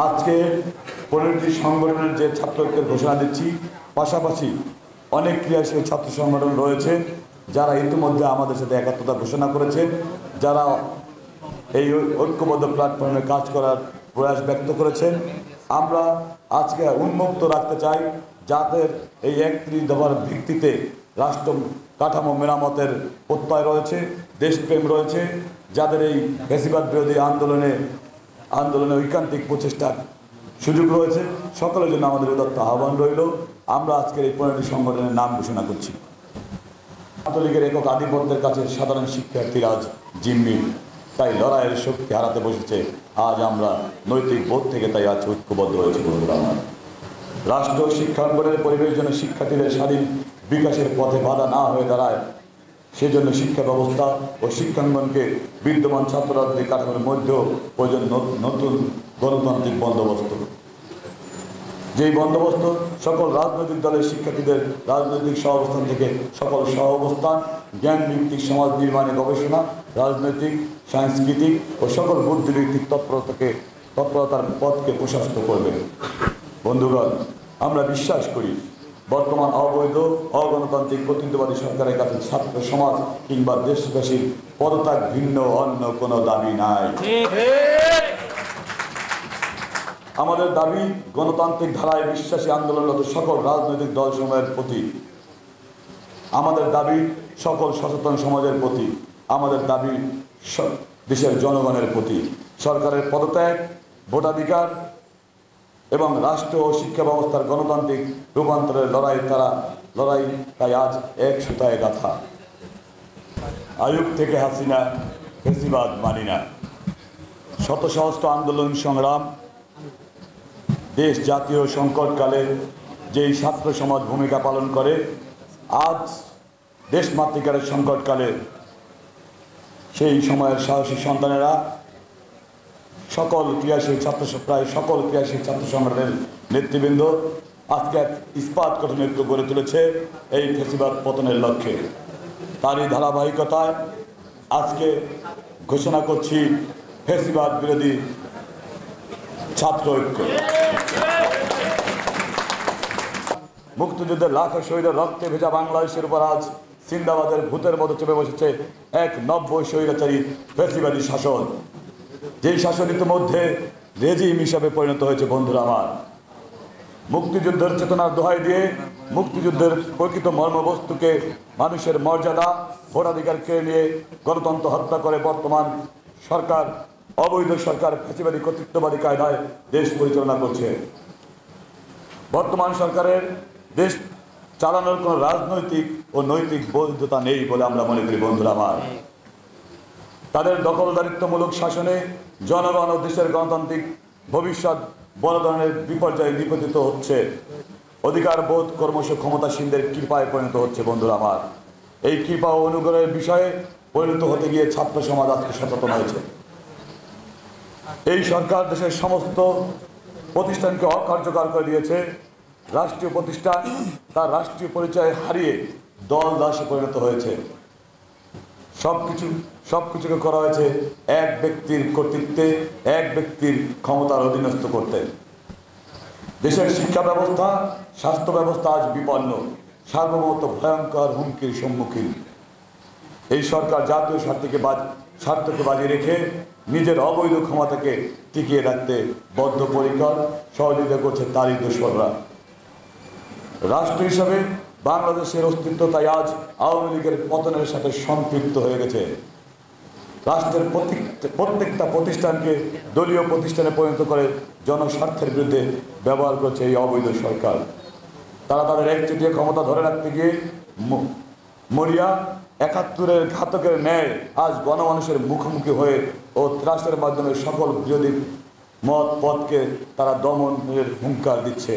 আজকে 15টি সংগঠনের যে ছাত্রদের ঘোষণা দিচ্ছি, পাশাপাশি অনেক ক্রিয়াশীল ছাত্র সংগঠন রয়েছে যারা ইতিমধ্যে আমাদের সাথে একাত্মতা ঘোষণা করেছেন, যারা এই ঐক্যবদ্ধ প্ল্যাটফর্মে কাজ করার প্রয়াস ব্যক্ত করেছেন। আমরা আজকে উন্মুক্ত রাখতে চাই যাদের এই 31 দফার ভিত্তিতে রাষ্ট্র কাঠামো মেরামতের প্রত্যয় রয়েছে, দেশপ্রেম রয়েছে, যাদের এই ফ্যাসিবাদ বিরোধী আন্দোলনে ঐকান্তিক প্রচেষ্টার সুযোগ রয়েছে, সকলের জন্য আমাদের উদাত্ত আহ্বান রইল। আমরা আজকের এই 15টি সংগঠনের নাম ঘোষণা করছি। ছাত্রলীগের একক আধিপত্যের কাছে সাধারণ শিক্ষার্থীরা আজ জিম্মি, তাই লড়াইয়ের শক্তি হারাতে বসেছে। আজ আমরা নৈতিক বোধ থেকে তাই আজ ঐক্যবদ্ধ হয়েছে বন্ধুরা আমার। রাষ্ট্র শিক্ষাঙ্গনের পরিবেশ যেন শিক্ষার্থীদের স্বাধীন বিকাশের পথে বাধা না হয়ে দাঁড়ায়, সেজন্য শিক্ষা ব্যবস্থা ও শিক্ষাঙ্গনকে বিদ্যমান ছাত্ররাজনীতি কাঠামোর মধ্যেও প্রয়োজন নতুন গণতান্ত্রিক বন্দোবস্ত। যেই বন্দোবস্ত সকল রাজনৈতিক দলের শিক্ষার্থীদের রাজনৈতিক সহাবস্থান থেকে সকল সহাবস্থান, জ্ঞান ভিত্তিক সমাজ নির্মাণে গবেষণা, রাজনৈতিক, সাংস্কৃতিক ও সকল বুদ্ধিভিত্তিক তৎপরতার পথকে প্রশস্ত করবে। বন্ধুগণ, আমরা বিশ্বাস করি বর্তমান অবৈধ অগণতান্ত্রিক কর্তৃত্ববাদী সরকারের কাছে ছাত্র সমাজ কিংবা দেশবাসীর পদত্যাগ ভিন্ন অন্য কোনো দাবি নাই। আমাদের দাবি গণতান্ত্রিক ধারায় বিশ্বাসী আন্দোলনরত সকল রাজনৈতিক দলসমূহের প্রতি, আমাদের দাবি সকল সচেতন সমাজের প্রতি, আমাদের দাবি দেশের জনগণের প্রতি। সরকারের পদত্যাগ, ভোটাধিকার এবং রাষ্ট্র ও শিক্ষা ব্যবস্থার গণতান্ত্রিক রূপান্তরের লড়াই তাই আজ এক সুতায় গাথা। আইয়ুব থেকে হাসিনা, ফ্যাসিবাদ মানি না। শত সহস্র আন্দোলন সংগ্রাম, দেশ জাতীয় সংকটকালে যেই ছাত্র সমাজ ভূমিকা পালন করে, আজ দেশমাতৃকার সংকটকালে সেই সময়ের সাহসী সন্তানেরা প্রায় সকল ক্রিয়াশীল ছাত্র সংগঠনের নেতৃবৃন্দ আজকে এক ইস্পাত কঠোর ঐক্য গড়ে তুলেছে এই ফ্যাসিবাদ পতনের লক্ষ্যে। তারই ধারাবাহিকতায় আজকে ঘোষণা করছি ফ্যাসিবাদ বিরোধী ছাত্র ঐক্য। মুক্তিযুদ্ধের লাখো শহীদের রক্তে ভেজা বাংলাদেশের উপর আজ সিন্দাবাদের ভূতের মতো চেপে বসেছে এক নব্য স্বৈরাচারী ফ্যাসিবাদী শাসন, যেই শাসন ইতিমধ্যে রেজিম হিসাবে পরিণত হয়েছে। বন্ধুরা আমার, মুক্তিযুদ্ধের চেতনার দোহাই দিয়ে মুক্তিযুদ্ধের প্রকৃত মর্মবস্তুকে, মানুষের মর্যাদা, ভোটাধিকার কেড়ে নিয়ে গণতন্ত্র হত্যা করে বর্তমান সরকার, অবৈধ সরকার ফ্যাসিবাদী কর্তৃত্ববাদী কায়দায় দেশ পরিচালনা করছে। বর্তমান সরকারের দেশ চালানোর কোনো রাজনৈতিক ও নৈতিক বৈধতা নেই বলে আমরা মনে করি। বন্ধুরা আমার, তাদের দখলদারিত্বমূলক শাসনে জনগণ ও দেশের গণতান্ত্রিক ভবিষ্যৎ বড় ধরনের বিপর্যয়ে নিপতিত হচ্ছে। অধিকার বোধ ক্রমশ ক্ষমতাসীনদের কৃপায় পরিণত হচ্ছে। বন্ধুরা আমার, এই কৃপা ও অনুগ্রহের বিষয়ে পরিণত হতে গিয়ে ছাত্র সমাজ আজকে সচেতন হয়েছে। এই সরকার দেশের সমস্ত প্রতিষ্ঠানকে অকার্যকর করে দিয়েছে। রাষ্ট্রীয় প্রতিষ্ঠান তার রাষ্ট্রীয় পরিচয় হারিয়ে দল দাসে পরিণত হয়েছে। সবকিছুকে করা হয়েছে এক ব্যক্তির কর্তৃত্বে, এক ব্যক্তির ক্ষমতার অধীনস্থ করতে। দেশের শিক্ষা ব্যবস্থা, স্বাস্থ্য ব্যবস্থা আজ বিপন্ন, সার্বভৌমত্ব ভয়ঙ্কর হুমকির সম্মুখীন। এই সরকার জাতীয় স্বার্থকে বাজিয়ে রেখে নিজের অবৈধ ক্ষমতাকে টিকিয়ে রাখতে বদ্ধপরিকর, সহযোগিতা করছে তারই দোসররা। রাষ্ট্র হিসাবে বাংলাদেশের অস্তিত্ব তাই আজ আওয়ামী লীগের পতনের সাথে সম্পৃক্ত হয়ে গেছে। রাষ্ট্রের প্রত্যেকটা প্রতিষ্ঠানকে দলীয় প্রতিষ্ঠানে পরিণত করে জনস্বার্থের বিরুদ্ধে ব্যবহার করছে এই অবৈধ সরকার। তারা তাদের একচেটিয়া ক্ষমতা ধরে রাখতে গিয়ে মরিয়া ৭১-এর ঘাতকের ন্যায় আজ গণমানুষের মুখোমুখি হয়ে ও ত্রাসের মাধ্যমে সকল বিরোধী মত পথকে তারা দমনের হুঙ্কার দিচ্ছে।